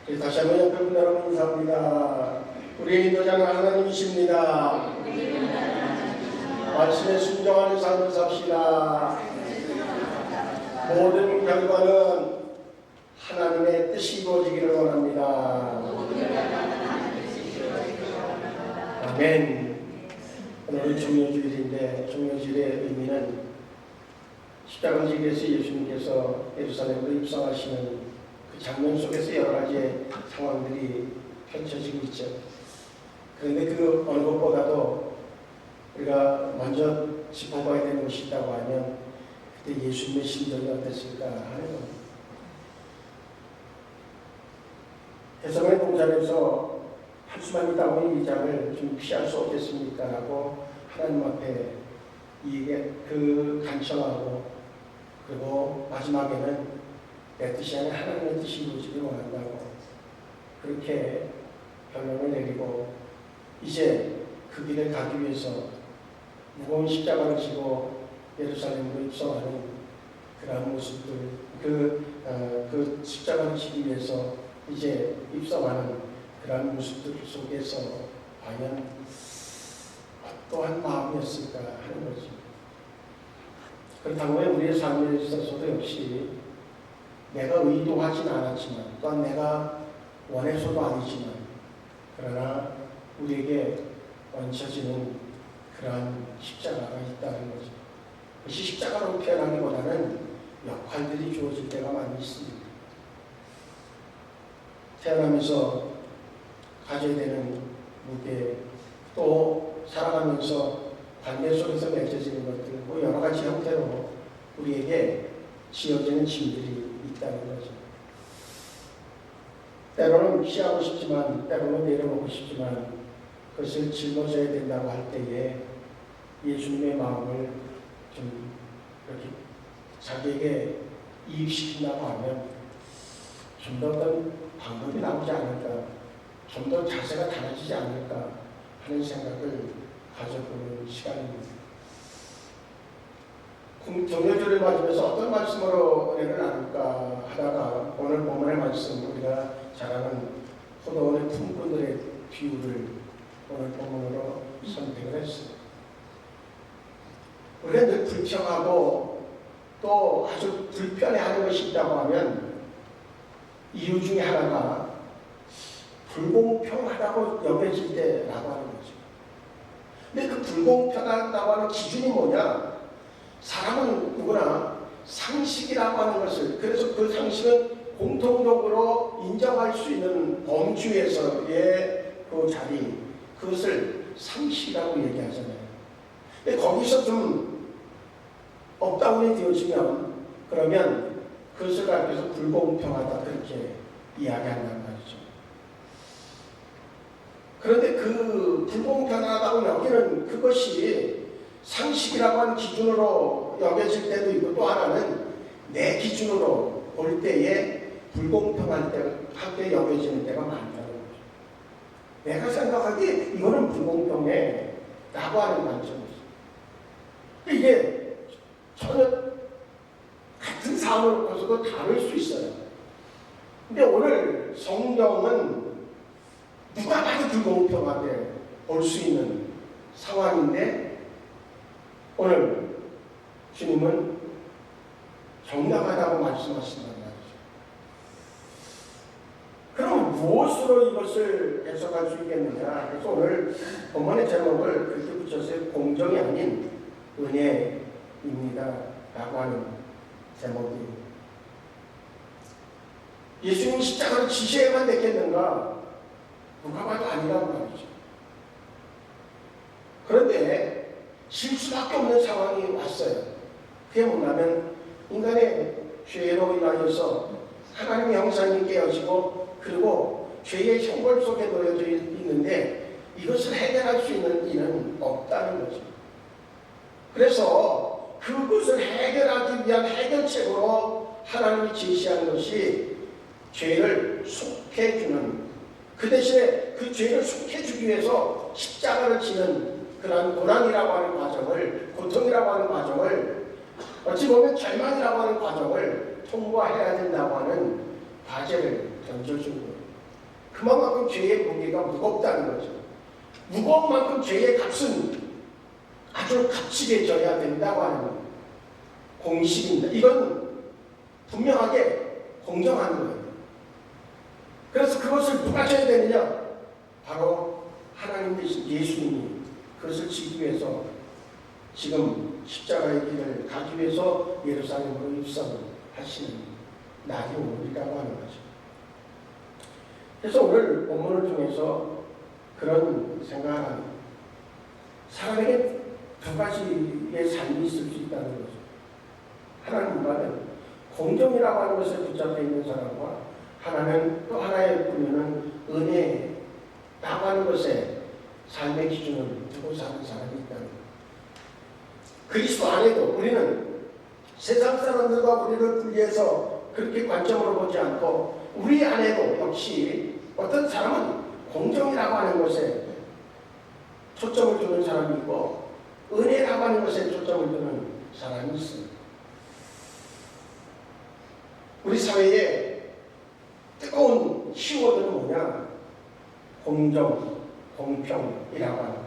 다시 한번 옆에 여러분 인사합니다. 우리의 인도자는 하나님이십니다. 말씀에 순종하는 삶을 삽시다. 모든 결과는 하나님의 뜻이 이루어지기를 원합니다. 아멘. 오늘은 종료주일인데 종료주일의 의미는 십자가 지기에서 예수님께서 예루살렘으로 입성하시는 그 장면 속에서 여러 가지 상황들이 펼쳐지고 있죠. 그런데 그 어느 것보다도 우리가 먼저 짚어봐야 되는 것이 있다고 하면 그때 예수님의 심정이 어땠을까 하는 겁니다. 해석의 공자에서 할 수만 있다고 이 장을 좀 피할 수 없겠습니까? 라고 하나님 앞에 그 간청하고 그리고 마지막에는 내 뜻이 아니라 하나님의 뜻이 이루어지길 원한다고 그렇게 결론을 내리고 이제 그 길을 가기 위해서 무거운 십자가를 지고 예루살렘으로 입성하는 그러한 모습들 그 십자가를 지기 위해서 이제 입성하는 그러한 모습들 속에서 과연 어떠한 마음이었을까 하는 거죠. 그렇다고 우리의 삶에 있어서도 역시 내가 의도하진 않았지만 또한 내가 원해서도 아니지만 그러나 우리에게 얹혀지는 그러한 십자가가 있다는 거죠. 그것이 십자가로 표현하기보다는 역할들이 주어질 때가 많이 있습니다. 태어나면서 가져야 되는 무게, 또 살아가면서 관계 속에서 맺어지는 것들, 뭐 여러 가지 형태로 우리에게 지어지는 짐들이 있다는 거죠. 때로는 피하고 싶지만, 때로는 내려놓고 싶지만, 그것을 짊어져야 된다고 할 때에 예수님의 마음을 좀 이렇게 자기에게 이입시킨다고 하면 좀 더 어떤 방법이 나오지 않을까, 좀 더 자세가 달라지지 않을까 하는 생각을 가져보는 시간입니다. 종료주를 맞으면서 어떤 말씀으로 은혜를 나눌까 하다가 오늘 본문의 말씀, 우리가 잘 아는 포도원의 품꾼들의 비유를 오늘 본문으로 선택을 했습니다. 우리가 늘 불평하고 또 아주 불편해하는 것이 있다고 하면 이유 중에 하나가 불공평하다고 여겨질 때라고 하는 거죠. 근데 그 불공평하다고 하는 기준이 뭐냐? 사람은 누구나 상식이라고 하는 것을, 그래서 그 상식은 공통적으로 인정할 수 있는 범주에서의 그 자리, 그것을 상식이라고 얘기하잖아요. 근데 거기서 좀 업다운이 되어지면 그러면 그것을 가지고서 불공평하다 그렇게 이야기한단 말이죠. 그런데 그 불공평하다고 여기는 그것이 상식이라고 하는 기준으로 여겨질 때도 있고, 또 하나는 내 기준으로 볼 때에 불공평할 때 여겨지는 때가 많다는 거죠. 내가 생각하기에 이거는 불공평해 라고 하는 관점이죠. 이게 전혀 같은 사안을 놓고서도 다를 수 있어요. 근데 오늘 성경은 누가 봐도 불공평하게 볼 수 있는 상황인데 오늘 주님은 정당하다고 말씀하신단 말이죠. 그럼 무엇으로 이것을 해석할 수 있겠느냐? 그래서 오늘 본문의 제목을 그렇게 붙였어요. 공정이 아닌 은혜입니다 라고 하는 제목이에요. 예수님 십자가를 지셔야만 됐겠는가? 누가 봐도 아니라고 말이죠. 그런데 실수밖에 없는 상황이 왔어요. 그게 뭐냐면 인간의 죄로 인하여서 하나님의 형상이 깨어지고 그리고 죄의 형벌 속에 놓여져 있는데 이것을 해결할 수 있는 이는 없다는 거죠. 그래서 그것을 해결하기 위한 해결책으로 하나님이 제시한 것이 죄를 속해주는, 그 대신에 그 죄를 속해주기 위해서 십자가를 지는 그런 고난이라고 하는 과정을, 고통이라고 하는 과정을, 어찌 보면 절망이라고 하는 과정을 통과해야 된다고 하는 과제를 던져준 거예요. 죄의 무게가 무겁다는 거죠. 무거운 만큼 죄의 값은 아주 값지게 져야 된다고 하는 공식입니다. 이건 분명하게 공정한 거예요. 그래서 그것을 누가 져야 되느냐? 바로 하나님 대신 예수님이 그것을 지기 위해서 지금 십자가의 길을 가기 위해서 예루살렘으로 입성하시는 날이 오늘이라고 하는 거죠. 그래서 오늘 본문을 통해서 그런 생각을 사람에게 두 가지의 삶이 있을 수 있다는 거죠. 하나님과는 공정이라고 하는 것에 붙잡혀 있는 사람과 하나는 또 하나의 분야는 은혜라고 하는 것에 삶의 기준을 두고 사는 사람이 있다는 거예요. 그리스도 안에도 우리는 세상 사람들과 우리를 분리해서 그렇게 관점으로 보지 않고 우리 안에도 역시 어떤 사람은 공정이라고 하는 것에 초점을 두는 사람이 있고 은혜라고 하는 것에 초점을 두는 사람이 있습니다. 우리 사회에 뜨거운 키워드는 뭐냐? 공정, 공평이라고 하는 거예요.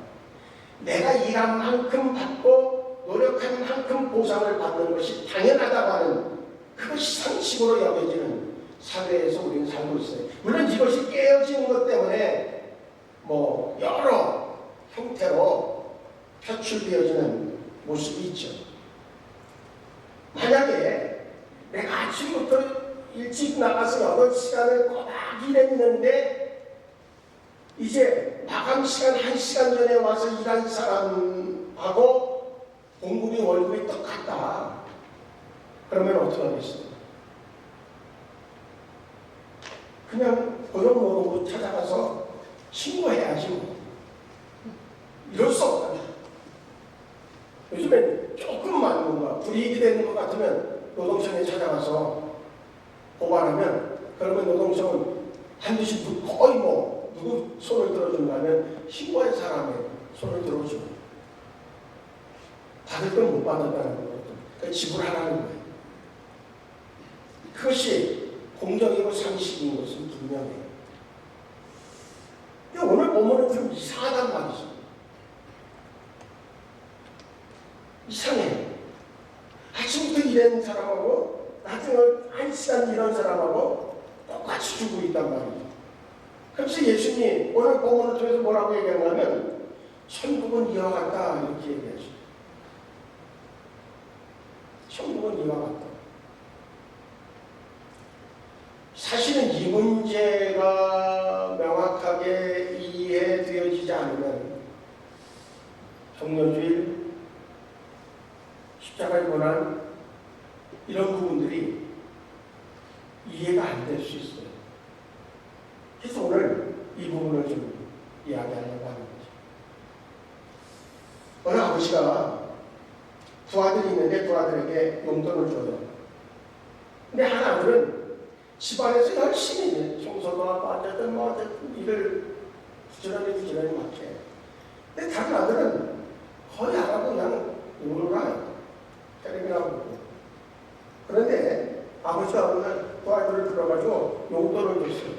내가 일한 만큼 받고 노력한 만큼 보상을 받는 것이 당연하다고 하는 그것이 상식으로 여겨지는 사회에서 우리는 살고 있어요. 물론 이것이 깨어지는 것 때문에 여러 형태로 표출되어지는 모습이 있죠. 만약에 내가 아침부터 일찍 나가서 8시간을 꼬박 일했는데 이제 마감 시간 1시간 전에 와서 일한 사람하고 봉급이 월급이 똑같다. 그러면 어떻게 하겠어요? 그냥 고용노동부 찾아가서 신고해야지 뭐. 이럴 수 없다. 요즘엔 조금만 뭔가 불이익이 되는 것 같으면 노동청에 찾아가서 고발하면 그러면 노동청은 반드시 거의 누구 손을 들어준다면 신고한 사람의 손을 들어주고 받을 건 못 받았다는 거예요. 그러니까 지불하라는 거예요. 그것이 공정이고 상식인 것은 분명해요. 근데 오늘 보면은 좀 이상하단 말이죠. 이상해. 아침부터 일한 사람하고 나중에 1시간 일한 사람하고 똑같이 주고 있단 말이죠. 그래서 예수님 오늘 본문을 통해서 뭐라고 얘기하냐면 천국은 이와 같다 이렇게 얘기하죠. 천국은 이와 같다. 사실은 이 문제가 명확하게 이해되어지지 않으면 종려주일, 십자가의 고난 이런 부분들이 이해가 안 될 수 있어요. 그래서 오늘 이 부분을 좀 이야기하려고 하는 거죠. 어느 아버지가 두 아들이 있는데 두 아들에게 용돈을 줘요. 근데 한 아들은 집안에서 열심히 청소도 하고 어쨌든 일을 부지런히 막 해. 근데 다른 아들은 거의 안 하고 그냥 놀아요. 텔레비라고. 그런데 아버지가 어느 날 두 아들을 불러가지고 용돈을 줬어요.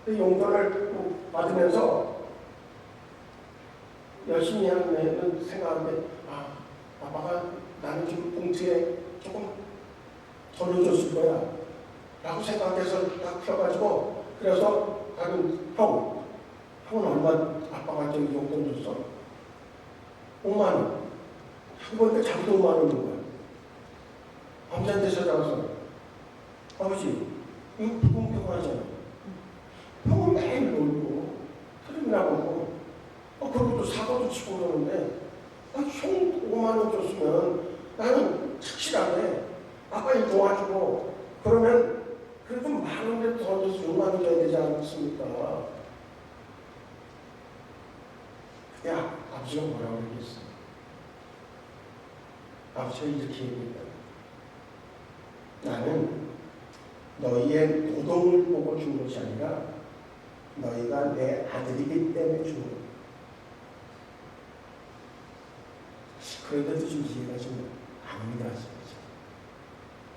그 용돈을 받으면서 열심히 하는 생각하는데 아빠가 나는 지금 봉투에 조금 더 넣어줬을 거야 라고 생각해서 딱 펴가지고 그래서 나는 형은 얼마 아빠가 저기 용돈 줬어? 5만 원. 그러니까 자기도 5만 원인 거야. 아버지한테 찾아가서 아버지 이거 불공평하잖아. 형은 매일 놀고 트림이나 보고 그리고 또 사과도 치고 그러는데 형 5만 원 줬으면 나는 착실하게 아빠 일 도와주고 그러면 그래도 만 원이라도 더 줘서 6만 원 줘야 되지 않습니까? 그때 아버지가 뭐라고 얘기했어? 아버지가 이렇게 얘기했다. 나는 너희의 노동을 보고 준 것이 아니라 너희가 내 아들이기 때문에 준 거야. 그런데도 좀 이해가 좀 안 가죠.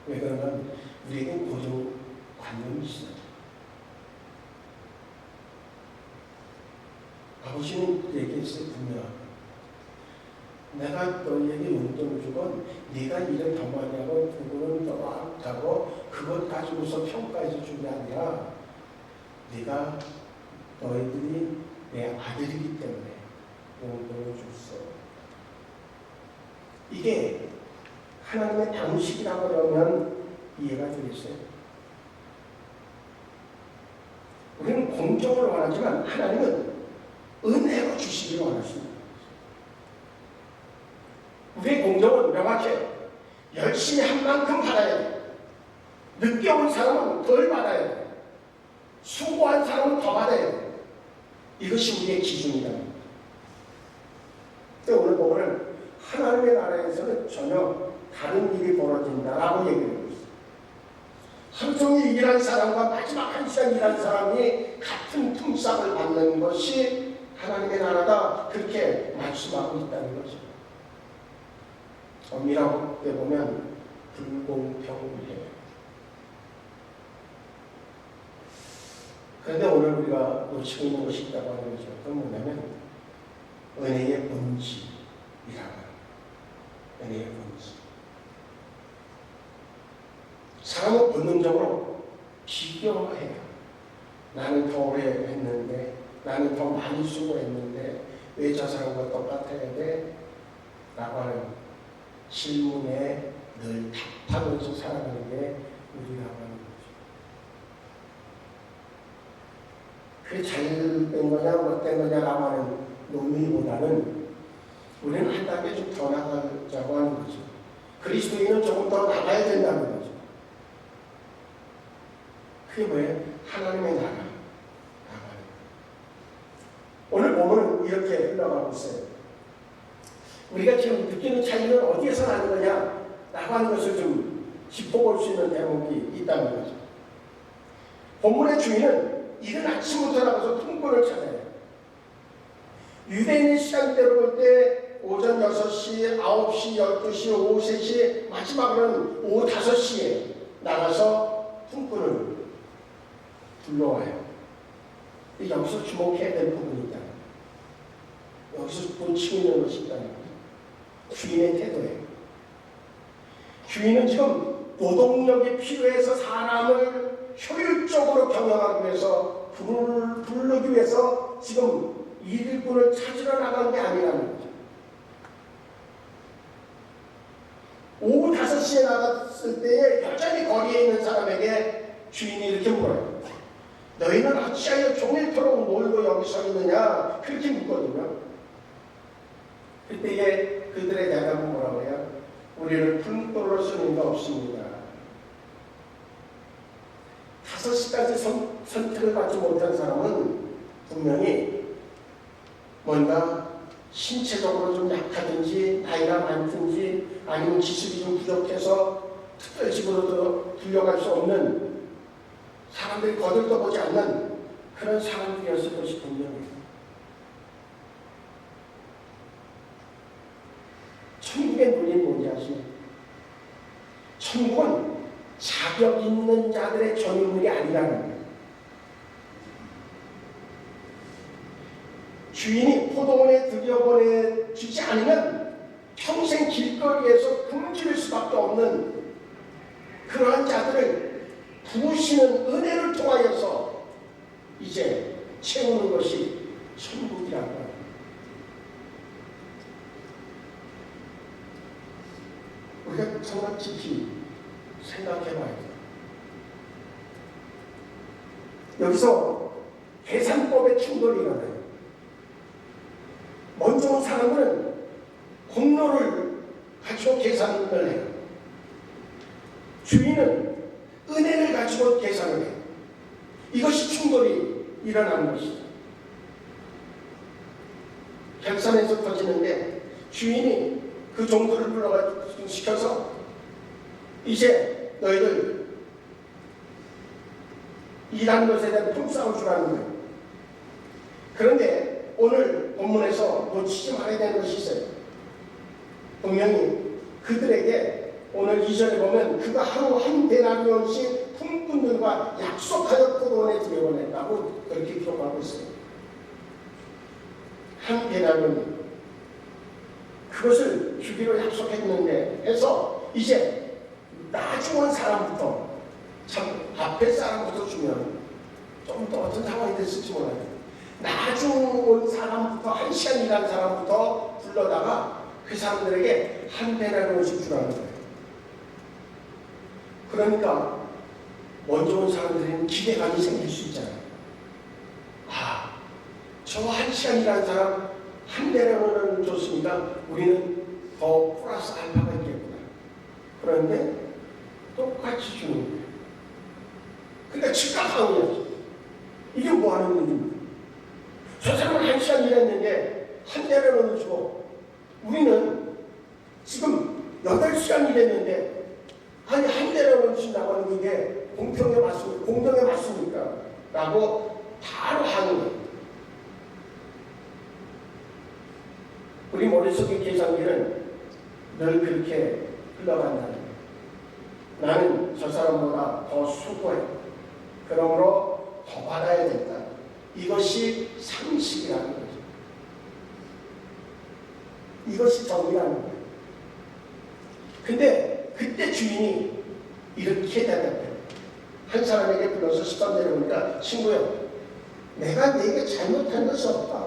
왜 그러냐면 우리에게 고정관념이 있어요. 아버지는 얘기했어요. 분명하게. 내가 너희에게 용돈을 주건 네가 일을 더 많이 하고 부부는 더 많다고 그것 가지고서 평가해서 준 게 아니라 네가 너희들이 내 아들이기 때문에 용돈을 줬어. 이게 하나님의 방식이라고 하면 이해가 되겠어요? 우리는 공정을 원하지만 하나님은 은혜로 주시기를 원하십니다. 우리의 공정은 명확해. 열심히 한 만큼 받아야 돼. 늦게 온 사람은 덜 받아야 돼. 수고한 사람은 더 받아야 돼. 이것이 우리의 기준이다. 근데 오늘 보면 하나님의 나라에서는 전혀 다른 일이 벌어진다라고 얘기하고 있어요. 하루 종일 일한 사람과 마지막 한 시간 일한 사람이 같은 품삯을 받는 것이 하나님의 나라다. 그렇게 말씀하고 있다는 거죠. 엄밀하게 보면 불공평해요. 그런데 오늘 우리가 놓치고 있는 것이 있다고 하는 거죠. 그건 뭐냐면 은혜의 본질이라고 합니다. 은혜의 본질. 사람은 본능적으로 비교해요. 나는 더 오래 했는데, 나는 더 많이 수고했는데 왜 저 사람과 똑같아야 돼? 라고 하는 질문에 늘 답하면서 살아가는 게 우리라고 하는 거죠. 그게 잘된 거냐 못된 거냐라고 하는 논의보다는 우리는 한 단계 좀 더 나가자고 하는 거죠. 그리스도인은 조금 더 나가야 된다는 거죠. 그게 뭐예요? 하나님의 나라. 오늘 보면 이렇게 흘러가고 있어요. 우리가 지금 느끼는 차이는 어디에서 나는 거냐? 라고 하는 것을 좀 짚어볼 수 있는 대목이 있다는 거죠. 본문의 주인은 이른 아침부터 나가서 품꾼을 찾아요. 유대인의 시간대로 볼 때 오전 6시, 9시, 12시, 오후 3시, 마지막으로는 오후 5시에 나가서 품꾼을 불러와요. 여기서 주목해야 될 부분이 있다. 여기서 놓치고 있는 것이 있다는 거예요. 주인의 태도예요. 주인은 지금 노동력이 필요해서 사람을 효율적으로 경영하기 위해서 부르기 위해서 지금 일꾼을 찾으러 나간 게 아니라는 거죠. 오후 5시에 나갔을 때에 여전히 거리에 있는 사람에게 주인이 이렇게 물어요. 너희는 어찌하여 종일토록 놀고 여기 서 있느냐? 그렇게 묻거든요. 그때에 그들의 대답은 뭐라고 해요? 우리는 품꾼으로 쓰는 게 없습니다. 5시까지 선택을 받지 못한 사람은 분명히 뭔가 신체적으로 좀 약하든지 나이가 많든지 아니면 기술이 좀 부족해서 특별직으로도 불려갈 수 없는 사람들이 거들떠보지 않는 그런 사람들이었을 것이 분명해요. 천국의 논리는 뭔지 아시나요? 천국은 자격 있는 자들의 전유물이 아니라는 거예요. 주인이 포도원에 들여보내주지 않으면 평생 길거리에서 굶주릴 수밖에 없는 그러한 자들을 부으시는 은혜를 통하여서 이제 채우는 것이 천국이라고 합니다. 우리가 정말 깊이 생각해봐야 돼요. 여기서 계산법의 충돌이 일어나요. 먼저 온 사람은 공로를 가지고 계산을 해요. 주인은 은혜를 가지고 계산을 해요. 이것이 충돌이 일어나는 것이죠. 결산에서 터지는데 주인이 그 종들을 불러가 시켜서 이제 너희들 일한 것에 대한 품삯을 주라는 거예요. 그런데 오늘 본문에서 놓치지 말아야 되는 것이 있어요. 분명히 그들에게 오늘 2절에 보면 그가 하루 한 데나리온씩 품꾼들과 약속하여 포도원에 들여보냈다고 그렇게 기록하고 있어요. 한 대나무니 그것을 주기로 약속했는데 해서 이제 나중은 사람부터 참 앞에 사람부터 주면 좀 더 어떤 상황이 됐을지 몰라요. 나중 온 사람부터 한 시간 일한 사람부터 불러다가 그 사람들에게 한 대나무씩 주라는 거예요. 그러니까 먼저 온 사람들은 기대감이 생길 수 있잖아요. 아, 저 한 시간 일한 사람 한 대나무는 줬으니까 우리는 더 플러스 알파가 있겠구나. 그런데 똑같이 주는 거예요. 그러니까 즉각항이었죠. 이게 뭐 하는 일입니까? 저 사람은 한 시간 일했는데 한 대나무는 주고 우리는 지금 8시간 일했는데 아니 한 대나무는 준다고 하는 게 공평에 맞습니까? 공정에 맞습니까? 라고 바로 하는 우리 머릿속의 계산기는 늘 그렇게 흘러간다는 거예요. 나는 저 사람보다 더 수고해. 그러므로 더 받아야 된다. 이것이 상식이라는 거죠. 이것이 정의라는 거예요. 근데 그때 주인이 이렇게 대답해요. 한 사람에게 불러서 13절에 보니까 친구야, 내가 네게 잘못한 것이 없다.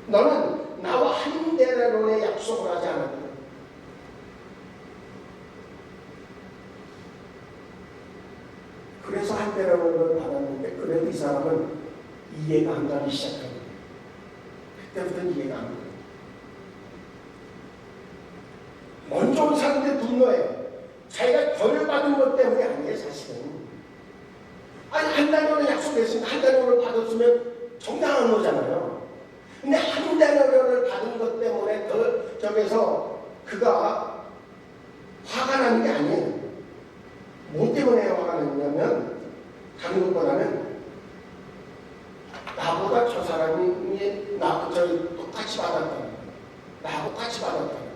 너는 나와 한 데나론의 약속을 하지 않았다. 그래서 한 데나론을 받았는데 그래도 이 사람은 이해가 안 가기 시작한 거예요. 그때부터는 이해가 안 가요. 먼저 온 사람들 분노해요. 자기가 벌을 받은 것 때문에 아니에요, 사실은. 아니, 한 달러는 약속했으면 한 달러를 받았으면 정당한 거잖아요. 근데 한 달러를 받은 것 때문에 저기서 그가 화가 나는 게 아니에요. 뭐 때문에 화가 났냐면 다른 것보다는 나보다 저 사람이 저를 똑같이 받았다는 거예요. 나하고 같이 받았다는 거예요.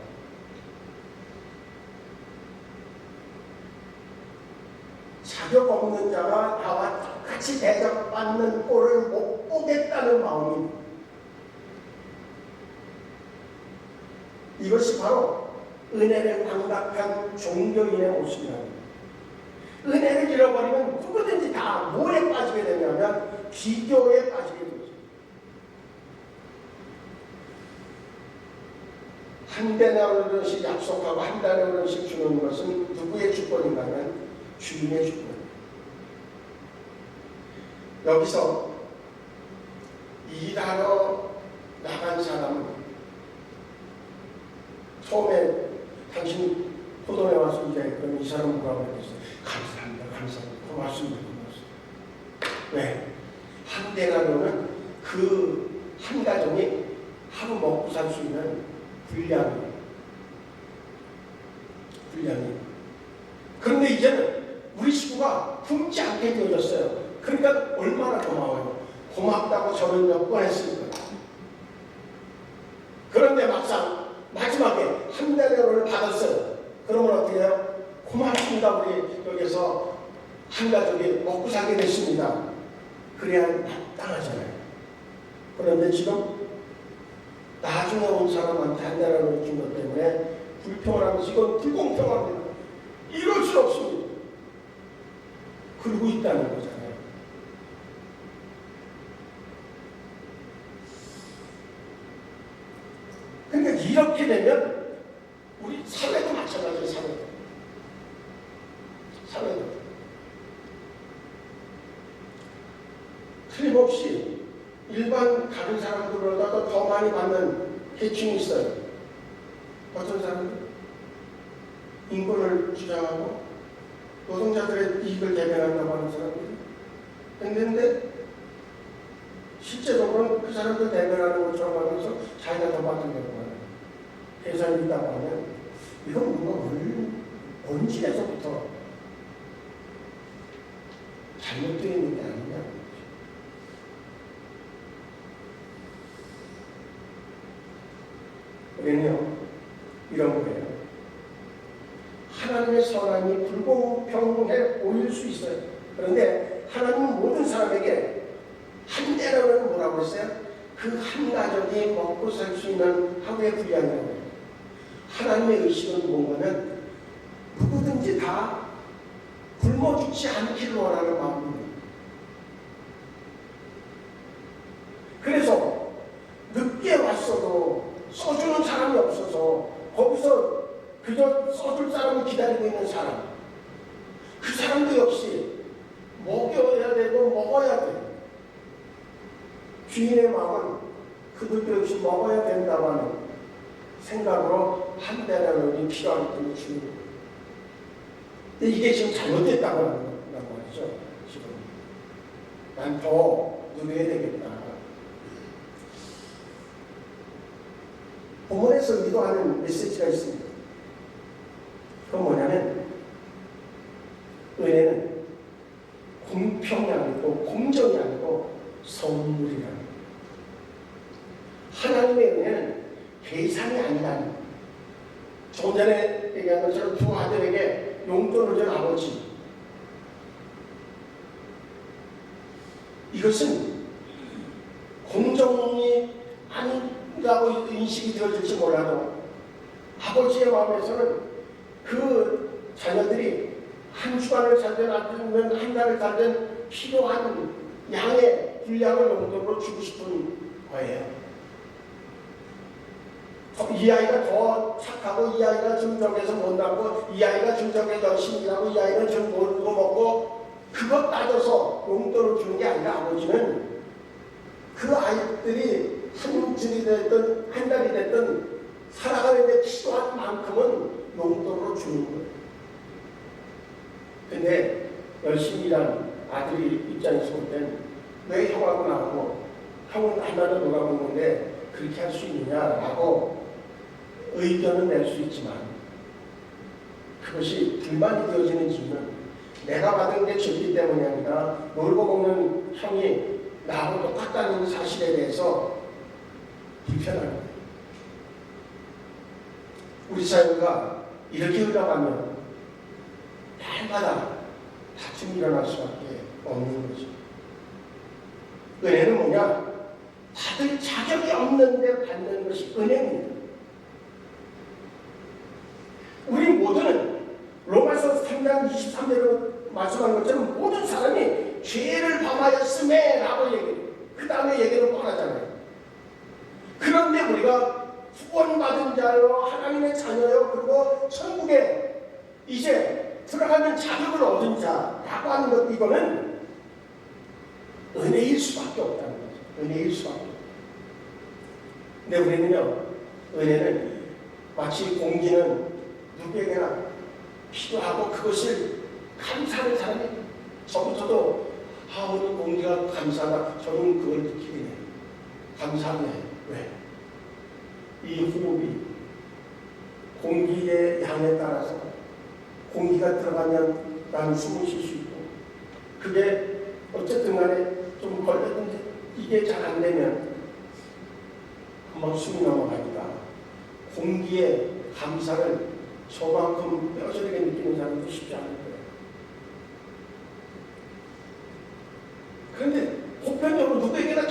자격 없는 자가 나와 똑같이 대접받는 꼴을 못 보겠다는 마음이, 이것이 바로 은혜를 강박한 종교인의 모습이라는 거예요. 은혜를 잃어버리면 누구든지 다 뭐에 빠지게 되냐면 기교에 빠지게 되죠. 한 데나리온씩 약속하고 한 데나리온씩 주는 것은 누구의 주권인가 하면 주인의 주권. 여기서 일하러 나간 사람은 처음에 당신 포도에 와서 일해. 그럼 이 사람은 뭐라고 했겠어요? 감사합니다. 감사합니다. 고맙습니다. 고맙습니다. 왜? 한 데나리온은 그 한 가정이 하루 먹고 살 수 있는 분량이에요. 그런데 이제는 우리 식구가 굶지 않게 되어졌어요. 그러니까 얼마나 고마워요. 고맙다고 저를 몇 번 했습니까? 그런데 막상 마지막에 한 달러를 받았어요. 그러면 어떻게 해요? 고맙습니다. 우리 여기서 한 가족이 먹고 살게 됐습니다. 그래야 마땅하잖아요. 그런데 지금 나중에 온 사람한테 한 달러를 준 것 때문에 불평을 하면서 이건 불공평합니다. 이럴 수 없습니다. 그러고 있다는 거잖아요. 그러니까 이렇게 되면 우리 사회도 마찬가지예요. 사회도 틀림없이 일반 다른 사람들보다 더 많이 받는 계층이 있어요. 어떤 사람들 인권을 주장하고 노동자들의 이익을 대변한다고 하는 사람들이 했는데 실제로는 그 사람들 대변하는 것처럼 하면서 자기가 더 받는다고 하는 계산이 있다고 하면 이건 뭔가 본질에서부터 잘못되어 있는 게 아니냐. 우리는요 이런 거예요. 하나님의 선함이 불공평해 보일 수 있어요. 그런데 하나님은 모든 사람에게 한 때라는 뭐라고 했어요? 그 한 가족이 먹고 살 수 있는 하루의 분량이라고 해요. 하나님의 의식은 뭔가는 누구든지 다 굶어 죽지 않기를 원하는 마음입니다. 그래서 늦게 왔어도 써주는 사람이 없어서 거기서 그저 써줄 사람을 기다리고 있는 사람, 그 사람도 역시 먹여야 되고 먹어야 돼요. 주인의 마음은 그들도 역시 먹어야 된다고 하는 생각으로 한 대나론이 필요할 때를 주는 거예요. 근데 이게 지금 잘못됐다고 하는 말이죠. 지금 난 더 누려야 되겠다. 본문에서 의도하는 메시지가 있습니다. 그건 뭐냐면 은혜는 공평이 아니고 공정이 아니고 선물이라는 거예요. 하나님의 은혜는 계산이 아니라는 거예요. 조금 전에 얘기한 것처럼 두 아들에게 용돈을 준 아버지, 이것은 공정이 아니라고 인식이 되어질지 몰라도 아버지의 마음에서는 그 자녀들이 한 주간을 살든 아니면 한 달을 살든 필요한 양의 분량을 용돈으로 주고 싶은 거예요. 이 아이가 더 착하고, 이 아이가 좀 저기서 못나고, 이 아이가 좀 저기 열심히 일하고, 이 아이는 좀 놀고 먹고, 그것 따져서 용돈을 주는 게 아니라 아버지는 그 아이들이 한 주이 됐든 한 달이 됐든 살아가는 데 필요한 만큼은 용돈으로 주는 거예요. 근데 열심히 일한 아들이 입장에서 볼 땐 왜 형하고 나하고 형은 하나를 놀아먹는데 그렇게 할 수 있느냐라고 의견은 낼 수 있지만, 그것이 불만이 되어지는 이유는 내가 받은 게 적기 때문이 아니라 놀고 먹는 형이 나하고 똑같다는 사실에 대해서 불편한 거예요. 우리 사회가 이렇게 흘러가면 날마다 다툼이 일어날 수밖에 없는 거죠. 은혜는 뭐냐? 받을 자격이 없는데 받는 것이 은혜입니다. 우리 모두는 로마서 3장 23절로 말씀한 것처럼 모든 사람이 죄를 범하였음에 라고 얘기해요. 그 다음에 얘기를 뻔하잖아요. 그런데 우리가 구원받은 자요, 하나님의 자녀요, 그리고 천국에 이제 들어가는 자격을 얻은 자라고 하는 것, 이거는 은혜일 수밖에 없다는 거죠. 은혜일 수밖에 없다. 근데 우리는요, 은혜는 마치 공기는 누구에게나 필요하고 그것을 감사하는 사람이, 저부터도 오늘 공기가 감사하다, 저는 그걸 느끼게 돼요. 감사하네. 왜? 이 호흡이 공기의 양에 따라서 공기가 들어가면 나는 숨을 쉴 수 있고, 그게 어쨌든 간에 좀 걸렸는데 이게 잘 안 되면 금방 숨이 넘어가니까 공기의 감사를 저만큼 뼈저리게 느끼는 사람도 쉽지 않을 거예요. 그런데 보편적으로 누구에게나 다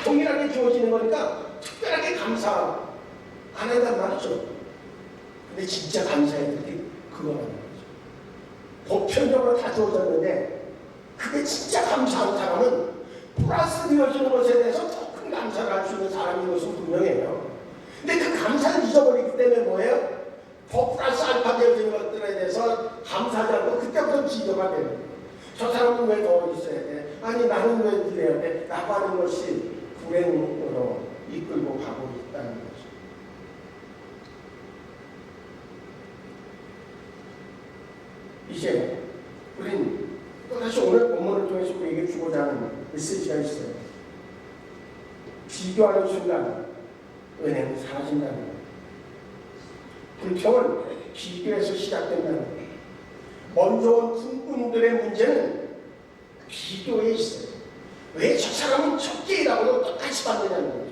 동일하게 주어지는 거니까 특별하게 감사 안 한단 말이죠. 근데 진짜 감사해야 될 게 그거라는 거죠. 보편적으로 다 주어졌는데 그게 진짜 감사한 사람은 플러스 되어지는 것에 대해서 더 큰 감사를 할 수 있는 사람인 것은 분명해요. 근데 그 감사를 잊어버리기 때문에 뭐예요? 더 플러스 알파 되어지는 것들에 대해서 감사하지 않고 그때부터 지저가 되는 거예요. 저 사람은 왜 더 있어야 돼? 아니 나는 왜 이래야 돼? 라고 하는 것이 불행으로 이끌고 가고 있다는 거죠. 이제 우린 또다시 오늘 본문을 통해서 우리에게 주고자 하는 메시지가 있어요. 비교하는 순간 은혜는 사라진다는 거예요. 불평은 비교에서 시작된다는 거예요. 먼저 온 군군들의 문제는 비교에 있어요. 왜 저 사람은 적게 일하고도 똑같이 받느냐는 거죠.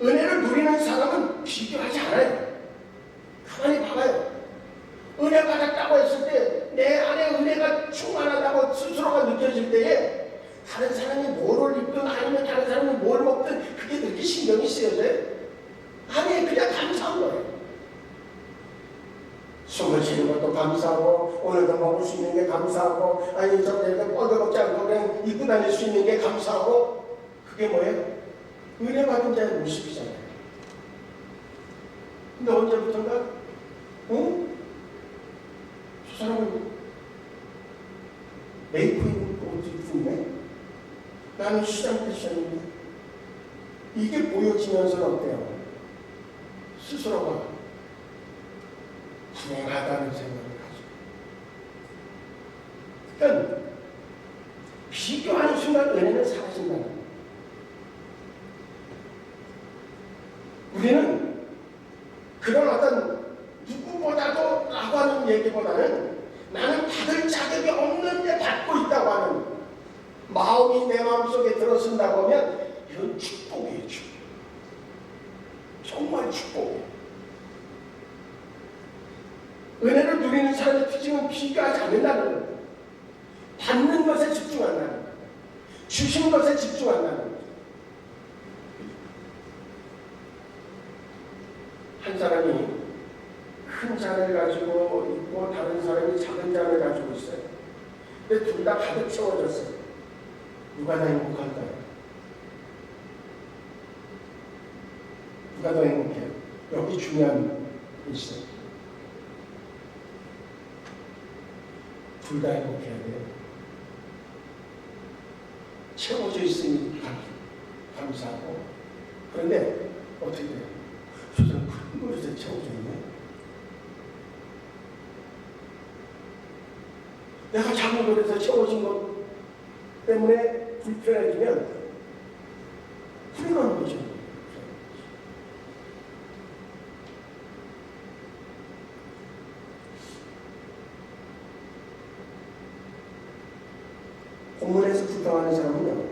은혜를 누리는 사람은 비교하지 않아요. 가만히 봐봐요. 은혜 받았다고 했을 때 내 안에 은혜가 충만하다고 스스로가 느껴질 때에 다른 사람이 뭐를 입든 아니면 하면 다른 사람이 뭘 먹든 그게 그렇게 신경이 쓰여져요? 아니, 그냥 감사한 거예요. 숨을 쉬는 것도 감사하고, 오늘도 먹을 수 있는 게 감사하고, 아니 저 내가 뻗어먹지 않고 그냥 입고 다닐 수 있는 게 감사하고, 그게 뭐예요? 은혜 받은 자의 모습이잖아요. 근데 언제부턴가 저 사람은 메이커 있는 옷도 입고 있네? 나는 시장 패션인데 이게 보여지면서는 어때요? 스스로가 불행하다는 생각을 가지고, 그러니까 비교하는 순간 은혜는 사라진다는 거예요. 우리는 그런 어떤 누구보다도 라고 하는 얘기보다는 나는 받을 자격이 없는데 받고 있다고 하는 마음이 내 마음속에 들어선다고 하면 이건 축복이에요. 축복. 정말 축복이에요. 은혜를 누리는 사람의 특징은 비교하지 않는다는 거예요. 받는 것에 집중한다는 거예요. 주신 것에 집중한다는 거예요. 한 사람이 큰 잔을 가지고 있고 다른 사람이 작은 잔을 가지고 있어요. 근데 둘 다 가득 채워졌어요. 누가 더 행복할까요? 누가 더 행복해요? 여기 중요한 게 있어요. 둘 다 행복해야 돼요. 채워져 있으니 감사하고, 그런데 어떻게 돼요? 저 사람 큰 그릇에 채워져 있네. 내가 작은 그릇에 채워진 것 때문에 불편해지면 불행한 거죠. 본문에서 불평하는 사람은요,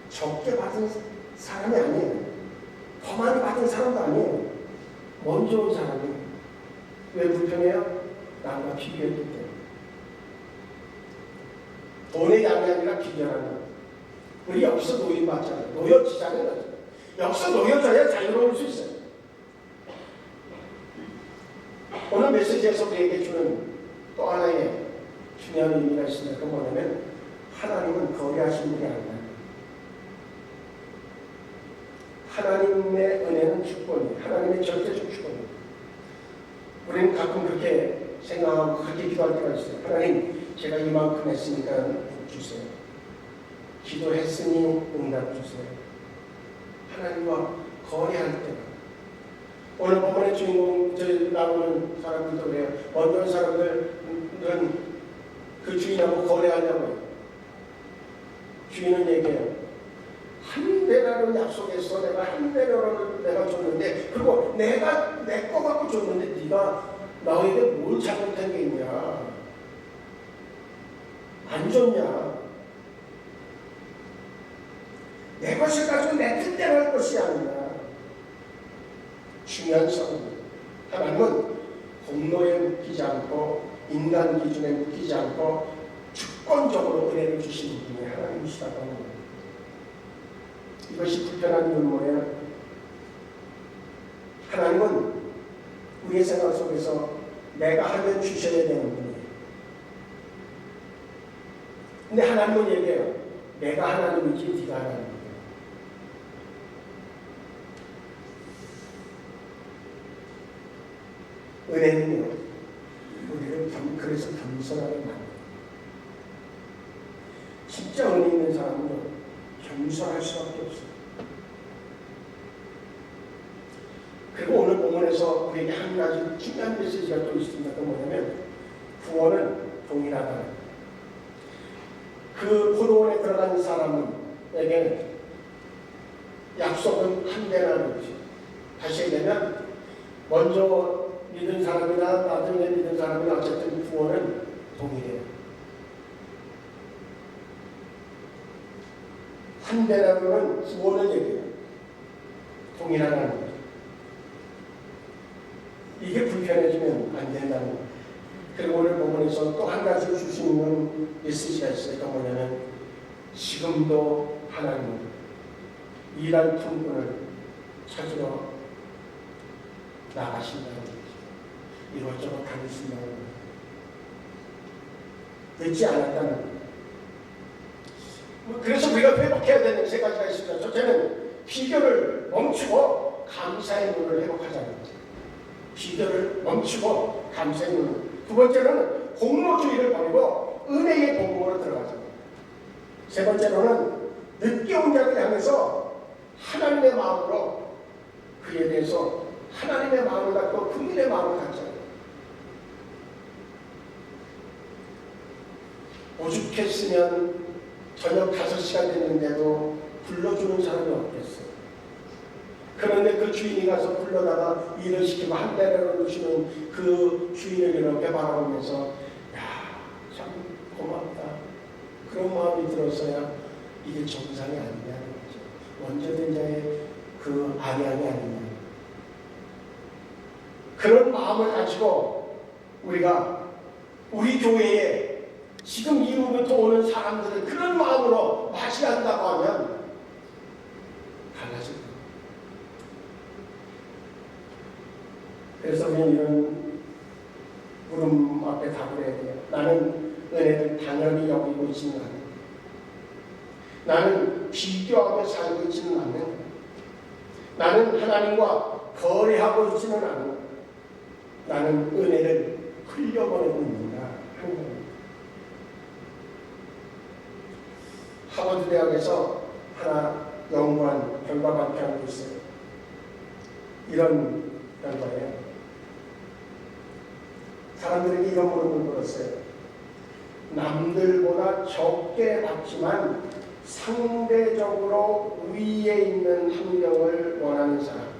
적게 받은 사람이 아니에요. 더 많이 받은 사람도 아니에요. 먼저 온 사람이에요. 왜 불평해요? 남과 비교했기 때문에. 돈의 양이 아니라 비교하는 거예요. 우리 여기서 노임받잖아요. 놓여지자는 거죠. 여기서 놓여져야 자유로울 수 있어요. 오늘 메시지에서 우리에게 주는 또 하나의 중요한 의미가 있습니다. 그건 뭐냐면 하나님은 거리하신 분이 아니라 하나님의 은혜는 주권이에요. 하나님의 절대적 주권이에요. 우리는 가끔 그렇게 생각하고 그렇게 기도할 때가 있어요. 하나님, 제가 이만큼 했으니까 주세요. 기도했으니 응답 주세요. 하나님과 거래할 때가, 오늘 본문의 주인공 나오는 사람들도 그래요. 어떤 사람들은 그 주인하고 거래하려고 해요. 주인은 얘기해요. 한 데나로 약속했어. 내가 한 데나로 내가 줬는데, 그리고 내가 내 거 갖고 줬는데 네가 나에게 뭘 잘못한 게 있냐? 안 줬냐? 내 것을 가지고 내 뜻대로 할 것이 아니라, 중요한 사람. 하나님은 공로에 묶이지 않고 인간 기준에 묶이지 않고 주권적으로 은혜를 주시는 분이 하나님이시다고 하는 거예요. 이것이 불편한 이유는 뭐예요? 하나님은 우리의 생각 속에서 내가 하면 주셔야 되는 분이에요. 근데 하나님은 얘기해요. 내가 하나님이지 네가 하나님이야. 은혜는요, 우리를 그래서 겸손하게 만들어요. 진짜 은혜 있는 사람은요, 겸손할 수밖에 없어요. 그리고 오늘 본문에서 우리에게 한 가지 중요한 메시지가 또 있습니다. 그건 뭐냐면 구원은 동일하다. 그 포도원에 들어간 사람에게 약속은 한 대라는 거죠. 다시 얘기하면 먼저 믿은 사람이나 나중에 믿은 사람이나 어쨌든 구원은 동일해요. 한 대라는 건 구원을 얘기해요. 동일하다는 거죠. 이게 불편해지면 안 된다는 거예요. 그리고 오늘 본문에서 또 한 가지 주시는 메시지가 있어요. 그러니까 뭐냐면 지금도 하나님은 일할 품꾼을 찾으러 나가신다는 거죠. 이것저것 다니신다는 거죠. 늦지 않았다는 거죠. 그래서 우리가 회복해야 되는 세 가지가 있습니다. 첫째는 비교를 멈추고 감사의 눈을 회복하자는 거죠. 비교를 멈추고 감사의 눈을. 두 번째로는 공로주의를 버리고 은혜의 공로로 들어가자. 세 번째로는 늦게 온 자를 향해서 하나님의 마음으로 그에 대해서 하나님의 마음을 갖고 국민의 마음을 갖자. 오죽했으면 저녁 5시간 됐는데도 불러주는 사람이 없겠어요. 그런데 그 주인이 가서 불러다가 일을 시키고 한 배를 주시는 그 주인을 이렇게 바라보면서 야, 참 고맙다. 그런 마음이 들었어야 이게 정상이 아니냐는 거죠. 먼저 된 자의 그 안양이 아니냐. 그런 마음을 가지고 우리가 우리 교회에 지금 이후부터 오는 사람들을 그런 마음으로 맞이한다고 하면 달라질 거예요. 그래서 우리는 이런 물음 앞에 답을 해야 돼요. 나는 은혜를 당연히 여기고 있지는 않아요. 나는 비교하며 살고 있지는 않아요. 나는 하나님과 거래하고 있지는 않아요. 나는 은혜를 흘려보내고 있는다. 하버드 대학에서 하나 연구한 결과 발표한 게 있어요. 이런 결과예요. 사람들에게 이런 물음을 물었어요. 남들보다 적게 받지만 상대적으로 위에 있는 한 명을 원하는 사람.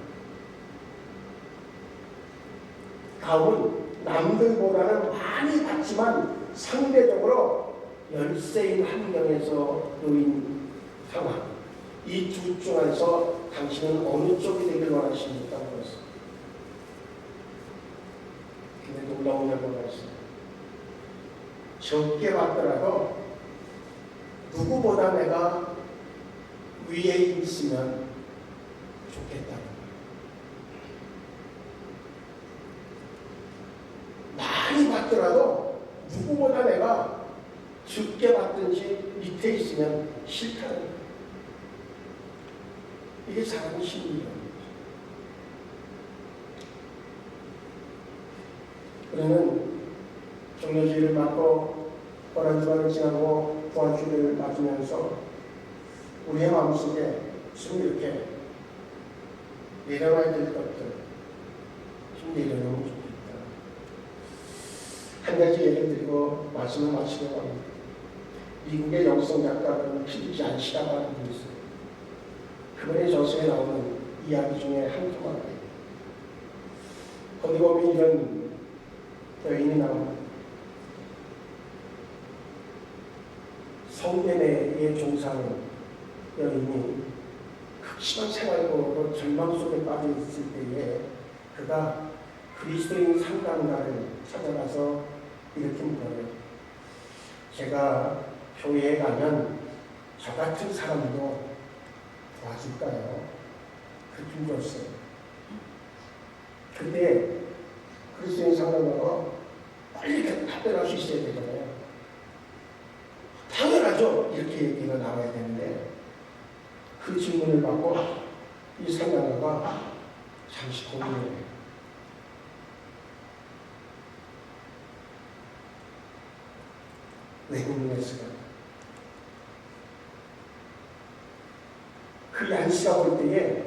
다음은 남들보다는 많이 받지만 상대적으로 열세인 한 명에서 놓인 상황. 이 두 중에서 당신은 어느 쪽이 되길 원하십니까? 그랬어요. 근데 놀라운 결과가 있어요. 적게 받더라도 누구보다 내가 위에 있으면 좋겠다는 거예요. 많이 받더라도 누구보다 내가 적게 받든지 밑에 있으면 싫다는 거예요. 이게 사람의 심리예요. 우리는 종료주의를 맞고 고난주간을 지나고 부활주의를 맞으면서 우리의 마음속에 좀 이렇게 내려놔야 될 것들 좀 내려놓으면 좋겠다. 한 가지 예를 들고 말씀을 마치려고 합니다. 미국의 영성 작가는 필립 잔시라고 하는 분이 있어요. 그분의 저서에 나오는 이야기 중에 한 토막이 거기 보면 이런 여인이 나옵니다. 성례에 종사하는 여인이 극심한 생활고로 절망 속에 빠져 있을 때에 그가 그리스도인 상담가를 찾아가서 이렇게 물어요. 제가 교회에 가면 저 같은 사람도 도와줄까요? 그렇게 물었어요. 근데 그리스도인 상담가가 빨리 답변할 수 있어야 되잖아요. 당연하죠. 이렇게 얘기가 나와야 되는데 그 질문을 받고 이 상담가가 잠시 고민해요. 왜 고민했을까요? 그 안시가 볼 때에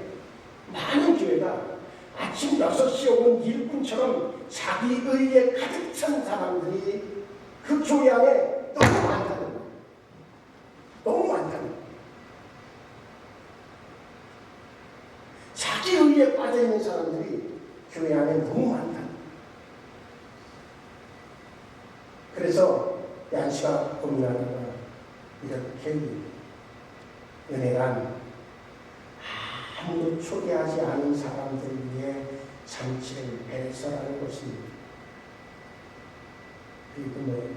많은 교회가 아침 6시에 오는 일꾼처럼 자기 의에 가득 찬 사람들이 그 교회 안에 너무 많다는 거예요. 너무 많다는 거예요. 자기 의에 빠져있는 사람들이 교회 안에 너무 많다는 거예요. 그래서 안시가 고민하는 건 이렇게 은혜란 아무도 초대하지 않은 사람들을 위해 잔치를 배설하는 것입니다. 그리고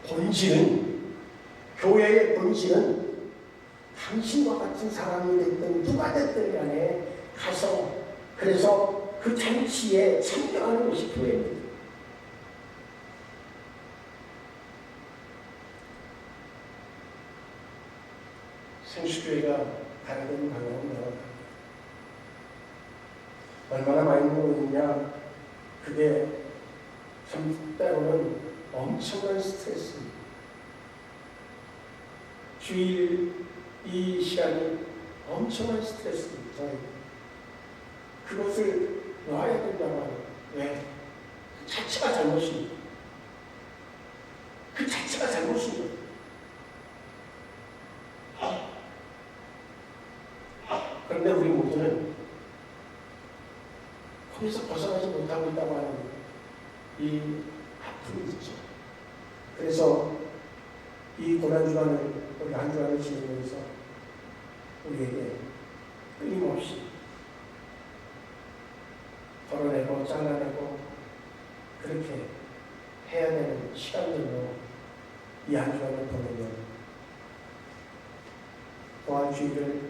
본질은, 교회의 본질은 당신과 같은 사람이 됐든 누가 됐든 간에 가서 그래서 그 잔치에 참여하는 것이 교회입니다. 생수교회가 가야 되는 방향은 여러 가지. 얼마나 많이 모르느냐, 그게 참 때로는 엄청난 스트레스입니다. 주일 이 시간이 엄청난 스트레스입니다. 그것을 놔야 된다고 하는. 왜? 그 자체가 잘못입니다. 그 자체가 잘못입니다. 그런데 우리 모두는 거기서 벗어나지 못하고 있다고 하는 이 아픔이 있죠. 그래서 이 고난주간을 우리 한 주간을 지내면서 우리에게 끊임없이 덜어내고 잘라내고 그렇게 해야 되는 시간들로 이 한 주간을 보내면 또한 주일을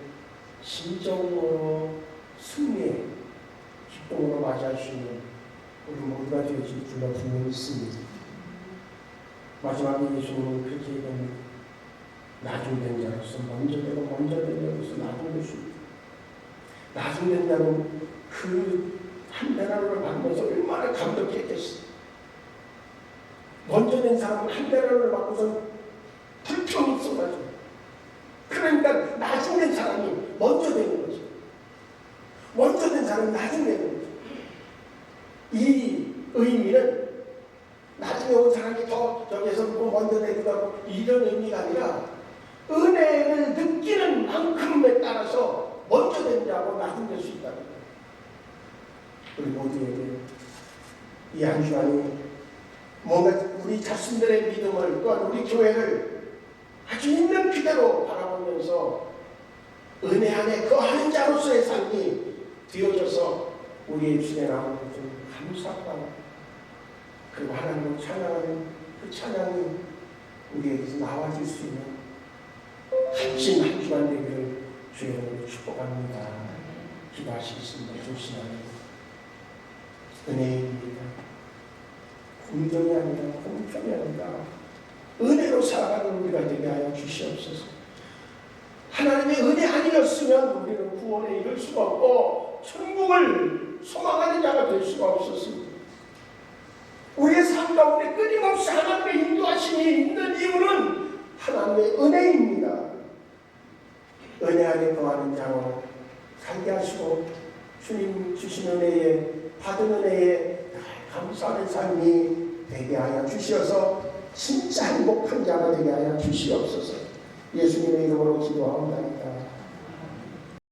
진정으로 승리의 기쁨으로 맞이할 수 있는 우리 모두가 되어질 줄로 분명히 믿습니다. 마지막에 예수님은 그렇게 얘기합니다. 나중된 자로서 먼저 되고 먼저 된 자로서 나중될 수 있다. 나중된 자는 그 한 대나루를 받으면서 얼마나 감격했겠어. 먼저 된 사람은 한 대나루를 받고서 불평이 쏟아져. 그러니까 나중된 사람이 먼저 되는 거죠. 먼저 된 사람이 나중에 되는 거죠. 이 의미는 나중에 온 사람이 더 저기에서 먼저 되기도 하고 이런 의미가 아니라 은혜를 느끼는 만큼에 따라서 먼저 된 자고 나중 될 수 있다는 거예요. 우리 모두에게 이 한 주간이 뭔가 우리 자신들의 믿음을 또한 우리 교회를 아주 있는 그대로 바라보면서 은혜 안에 거하는 자로서의 삶이 되어져서 우리의 주에 나오는 것은 감사가 그리고 하나님을 찬양하는 그 찬양이 우리에게서 나와질 수 있는 값진 한 주간 되기를 주의 이름으로 축복합니다. 기도하시겠습니다. 조심하는 은혜입니다. 공정이 아니라 공평이 아니라 은혜로 살아가는 우리가 되게 하여 주시옵소서. 하나님의 은혜 아니었으면 우리는 구원에 이를 수가 없고 천국을 소망하는 자가 될 수가 없었습니다. 우리의 삶 가운데 끊임없이 하나님의 인도하심이 있는 이유는 하나님의 은혜입니다. 은혜 안에 거하는 자로 살게 하시고 주님 주신 은혜에 받은 은혜에 감사하는 삶이 되게 하여 주시어서 진짜 행복한 자가 되게 하여 주시옵소서. 예수님의 이름으로 기도하옵나이다.